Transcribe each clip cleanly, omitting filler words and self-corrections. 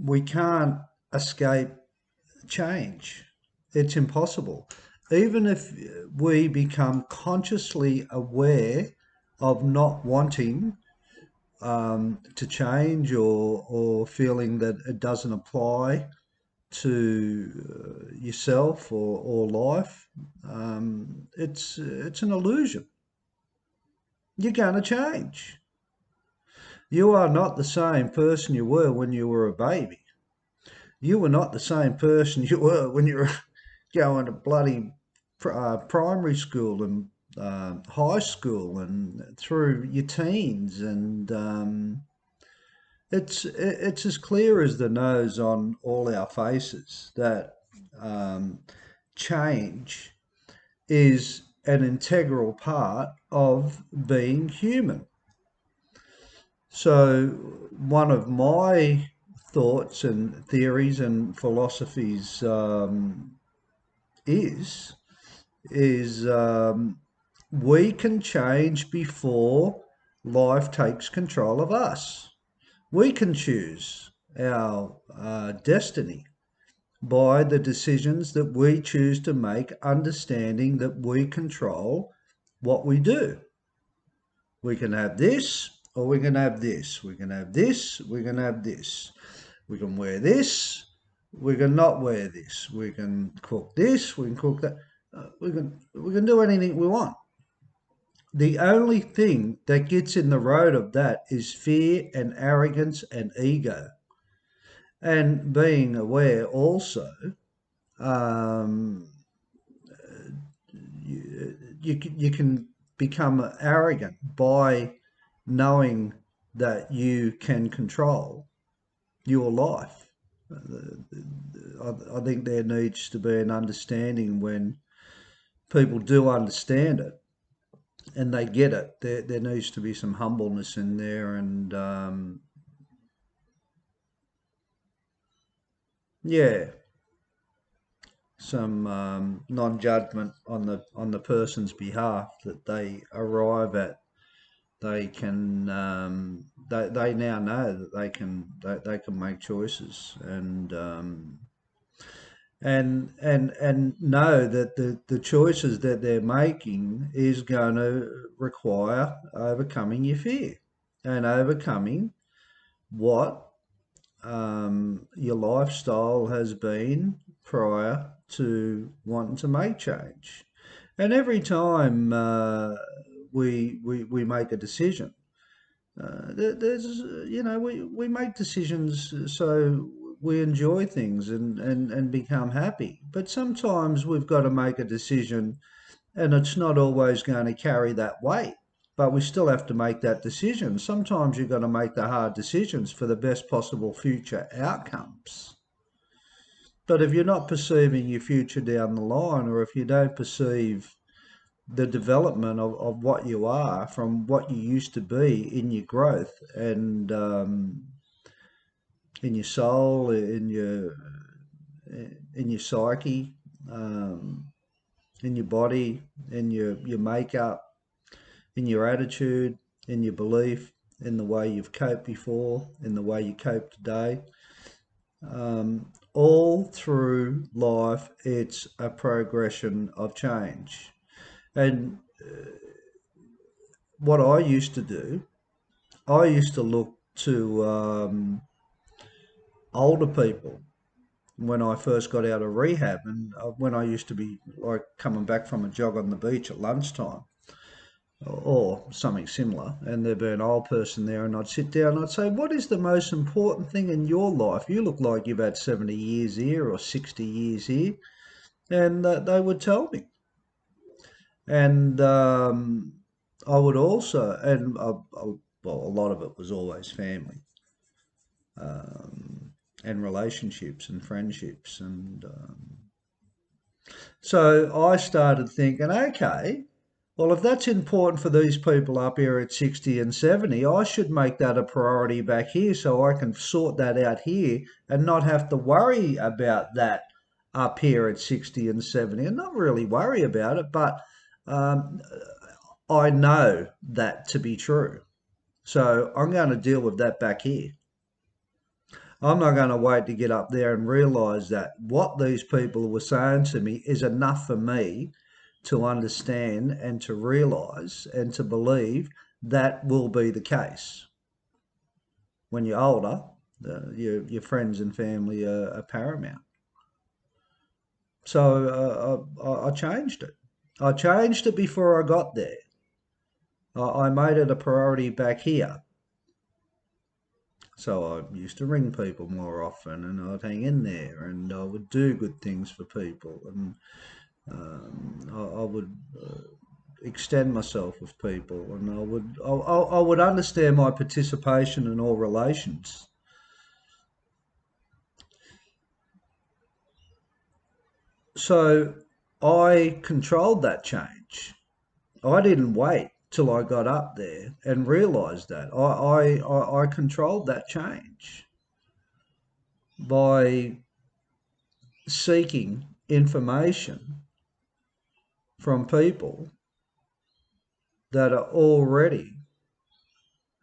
we can't escape change. It's impossible. Even if we become consciously aware of not wanting to change, or feeling that it doesn't apply to yourself or life, it's an illusion. You're going to change. You are not the same person you were when you were a baby. You were not the same person you were when you were going to bloody primary school and high school and through your teens, and it's as clear as the nose on all our faces that um, change is an integral part of being human. So one of my thoughts and theories and philosophies is is we can change before life takes control of us. We can choose our destiny by the decisions that we choose to make, understanding that we control what we do. We can have this, or we can have this. We can have this, we can have this. We can wear this, we can not wear this. We can cook this, we can cook that. We can do anything we want. The only thing that gets in the road of that is fear and arrogance and ego. And being aware also, um, you can become arrogant by knowing that you can control your life. I think there needs to be an understanding when people do understand it and they get it. There needs to be some humbleness in there, and yeah, some non-judgment on the person's behalf, that they arrive at. They can they now know that they can make choices, and know that the choices that they're making is going to require overcoming your fear and overcoming what your lifestyle has been prior to wanting to make change. And every time we make a decision, there's we make decisions so we enjoy things and become happy. But sometimes we've got to make a decision, and it's not always going to carry that weight. But we still have to make that decision. Sometimes you've got to make the hard decisions for the best possible future outcomes. But if you're not perceiving your future down the line, or if you don't perceive the development of what you are from what you used to be in your growth, and in your soul, in your psyche, um, in your body, in your makeup, in your attitude, in your belief, in the way you've coped before, in the way you cope today. All through life, it's a progression of change. And what I used to do, I used to look to older people when I first got out of rehab, and when I used to be like coming back from a jog on the beach at lunchtime or something similar, and there'd be an old person there, and I'd sit down and I'd say, what is the most important thing in your life? You look like you've had 70 years here or 60 years here. And they would tell me. And I would also, and well, a lot of it was always family, and relationships and friendships. And so I started thinking, okay, well, if that's important for these people up here at 60 and 70, I should make that a priority back here so I can sort that out here and not have to worry about that up here at 60 and 70, and not really worry about it, but um, I know that to be true. So I'm going to deal with that back here. I'm not going to wait to get up there and realise that what these people were saying to me is enough for me to understand and to realise and to believe that will be the case. When you're older, your friends and family are paramount. So I changed it. I changed it before I got there. I made it a priority back here. So I used to ring people more often, and I'd hang in there, and I would do good things for people, and I would extend myself with people, and I would understand my participation in all relations. So I controlled that change. I didn't wait till I got up there and realised that. I controlled that change by seeking information from people that are already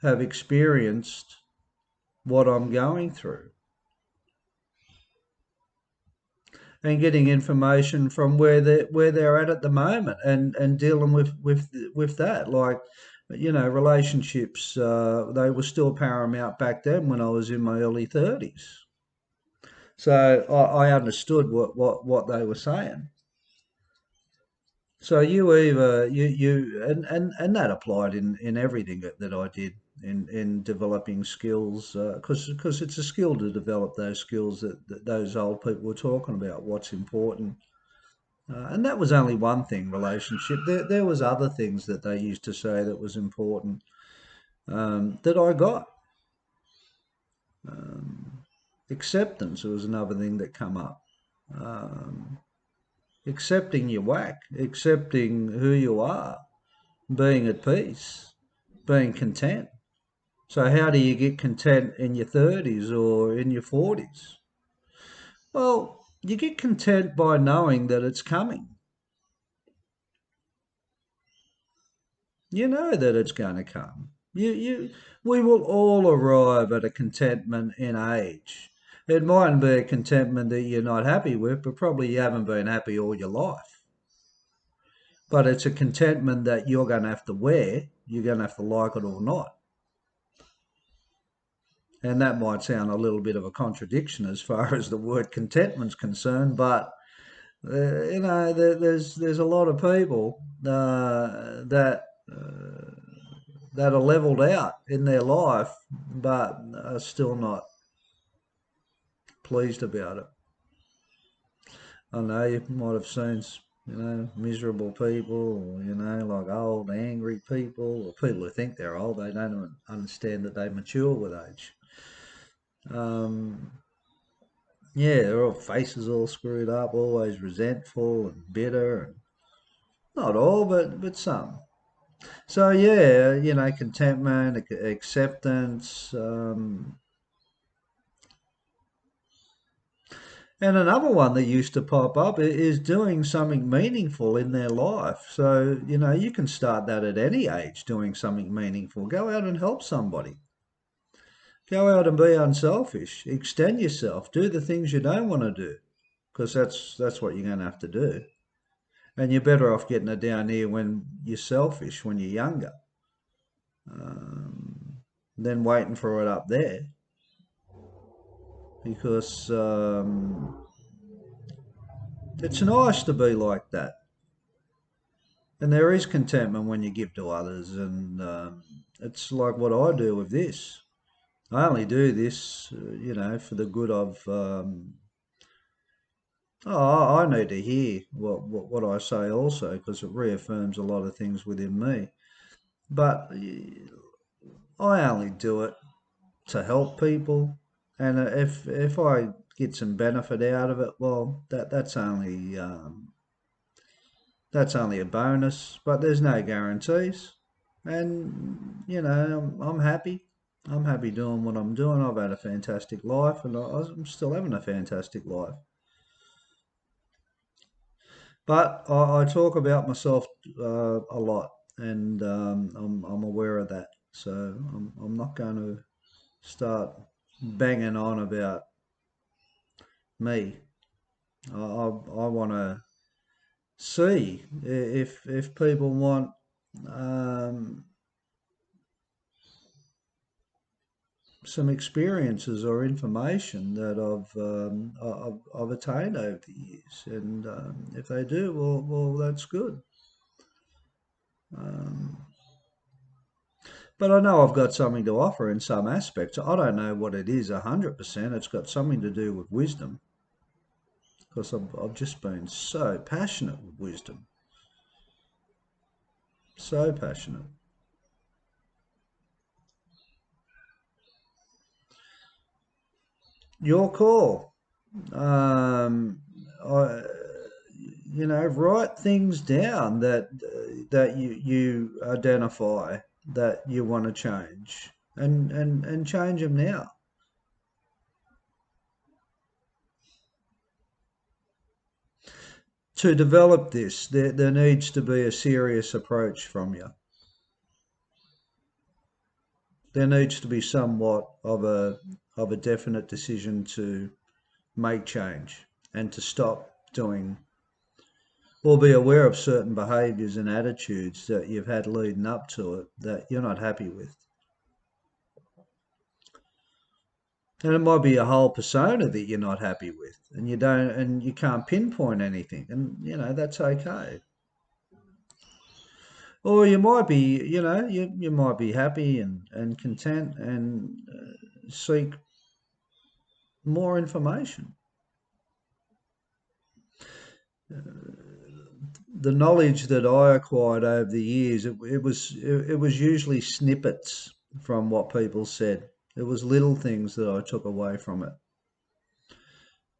have experienced what I'm going through, and getting information from where they're at the moment, and dealing with that. Like, relationships, they were still paramount back then when I was in my early 30s. So I understood what they were saying. So you either you and that applied in everything that I did in developing skills, because it's a skill to develop those skills that those old people were talking about. What's important, and that was only one thing. Relationship. There was other things that they used to say that was important, that I got. Acceptance was another thing that come up. Um, Accepting your whack, accepting who you are, being at peace, being content. So how do you get content in your 30s or in your 40s? Well, you get content by knowing that it's coming. You know that it's going to come. We will all arrive at a contentment in age. It mightn't be a contentment that you're not happy with, but probably you haven't been happy all your life. But it's a contentment that you're going to have to wear. You're going to have to like it or not. And that might sound a little bit of a contradiction as far as the word contentment's concerned, but there's a lot of people that are leveled out in their life, but are still not pleased about it. I know you might have seen, miserable people, or, like old, angry people, or people who think they're old. They don't understand that they mature with age. Yeah, their all faces all screwed up, always resentful and bitter, and not all, but some. So yeah, contentment, acceptance, and another one that used to pop up is doing something meaningful in their life. So you can start that at any age, doing something meaningful. Go out and help somebody. Go out and be unselfish. Extend yourself. Do the things you don't want to do, because that's what you're going to have to do. And you're better off getting it down here when you're selfish, when you're younger, than waiting for it up there. Because it's nice to be like that. And there is contentment when you give to others. And it's like what I do with this. I only do this, for the good of. I need to hear what I say also, because it reaffirms a lot of things within me. But I only do it to help people, and if I get some benefit out of it, well, that's only a bonus. But there's no guarantees, and I'm happy. I'm happy doing what I'm doing. I've had a fantastic life, and I'm still having a fantastic life. But I talk about myself a lot, and I'm aware of that. So I'm not going to start banging on about me. I want to see if people want um, some experiences or information that I've attained over the years, and if they do, well, that's good. Um, but I know I've got something to offer in some aspects. I don't know what it is 100%. It's got something to do with wisdom because I've just been so passionate with wisdom, so passionate. Your call. Um, I, write things down that you identify that you want to change, and change them now. To develop this, there needs to be a serious approach from you. There needs to be somewhat of a definite decision to make change and to stop doing or be aware of certain behaviours and attitudes that you've had leading up to it that you're not happy with. And it might be a whole persona that you're not happy with, and you can't pinpoint anything, and that's okay. Or you might be, you might be happy and content and seek more information. The knowledge that I acquired over the years, it was usually snippets from what people said. It was little things that I took away from it.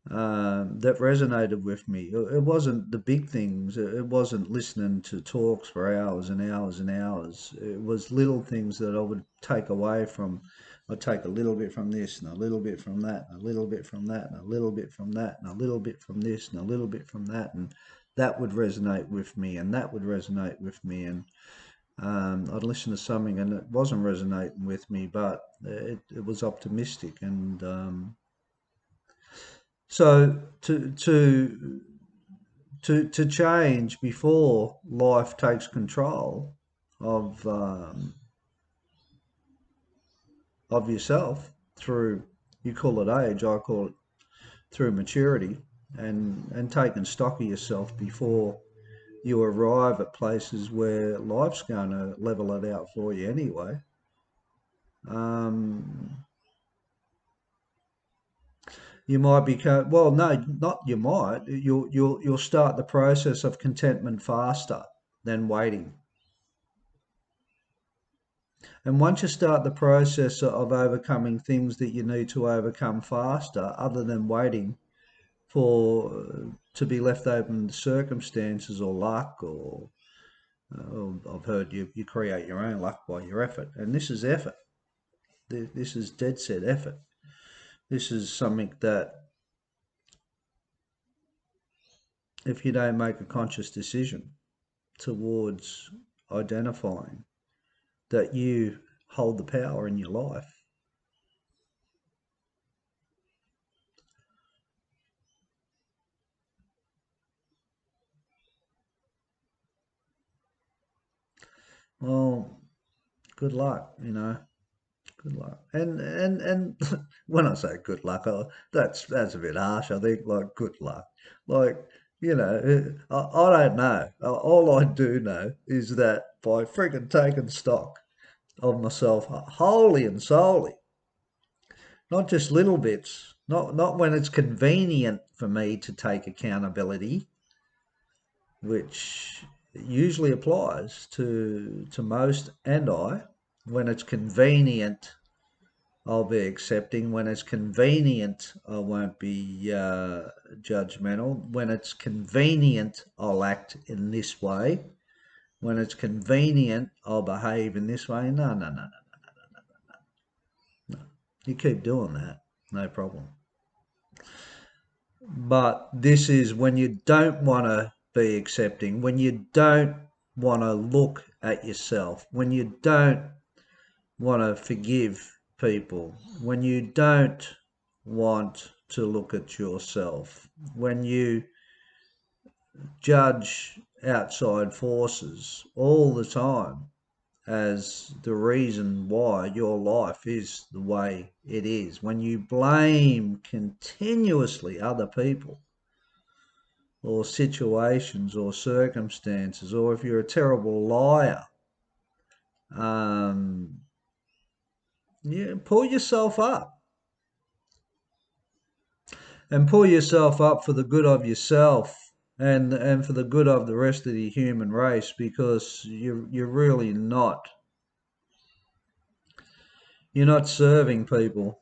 That resonated with me. It wasn't the big things. It wasn't listening to talks for hours and hours and hours. It was little things that I would take away from. I'd take a little bit from this and a little bit from that and a little bit from that and a little bit from that and a little bit from this and a little bit from that, and that would resonate with me and that would resonate with me, and I'd listen to something and it wasn't resonating with me, but it was optimistic, and so to change before life takes control of yourself through, you call it age, I call it through maturity, and taking stock of yourself before you arrive at places where life's going to level it out for you anyway. Um, you might become, well, no, not you might. You'll start the process of contentment faster than waiting. And once you start the process of overcoming things that you need to overcome faster, other than waiting for to be left open to circumstances or luck, or I've heard you create your own luck by your effort, and this is effort. This is dead set effort. This is something that if you don't make a conscious decision towards identifying that you hold the power in your life, well, good luck, good luck. And when I say good luck, that's a bit harsh. I think, like, good luck, like, I don't know. All I do know is that by freaking taking stock of myself wholly and solely, not just little bits, not when it's convenient for me to take accountability, which usually applies to most and I. When it's convenient, I'll be accepting. When it's convenient, I won't be judgmental. When it's convenient, I'll act in this way. When it's convenient, I'll behave in this way. No, no, no, no, no. You keep doing that, no problem. But this is when you don't want to be accepting, when you don't want to look at yourself, when you don't want to forgive people, when you don't want to look at yourself, when you judge outside forces all the time as the reason why your life is the way it is, when you blame continuously other people or situations or circumstances, or if you're a terrible liar, pull yourself up and pull yourself up for the good of yourself and for the good of the rest of the human race, because you're really not, you're not serving people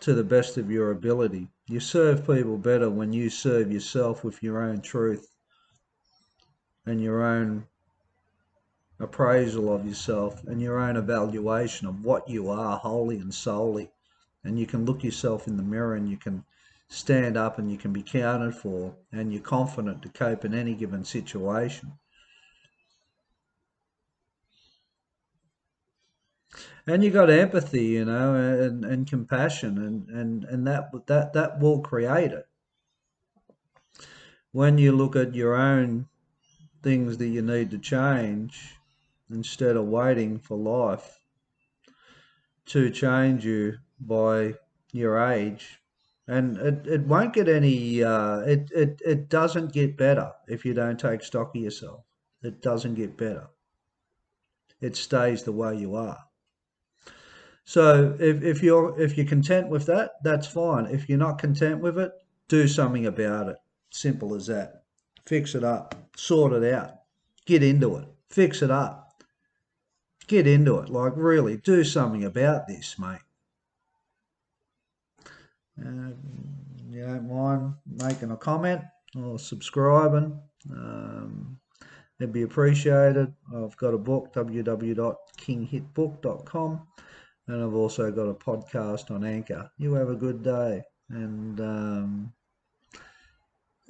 to the best of your ability. You serve people better when you serve yourself with your own truth and your own appraisal of yourself and your own evaluation of what you are wholly and solely. And you can look yourself in the mirror and you can stand up and you can be counted for, and you're confident to cope in any given situation. And you got empathy, and compassion, and that will create it. When you look at your own things that you need to change, instead of waiting for life to change you by your age, and it won't get any, it doesn't get better if you don't take stock of yourself. It doesn't get better. It stays the way you are. So if you're content with that, that's fine. If you're not content with it, do something about it. Simple as that. Fix it up. Sort it out. Get into it. Fix it up. Get into it. Like, really, do something about this, mate. You don't mind making a comment or subscribing, it'd be appreciated. I've got a book, www.kinghitbook.com, and I've also got a podcast on Anchor. You have a good day, and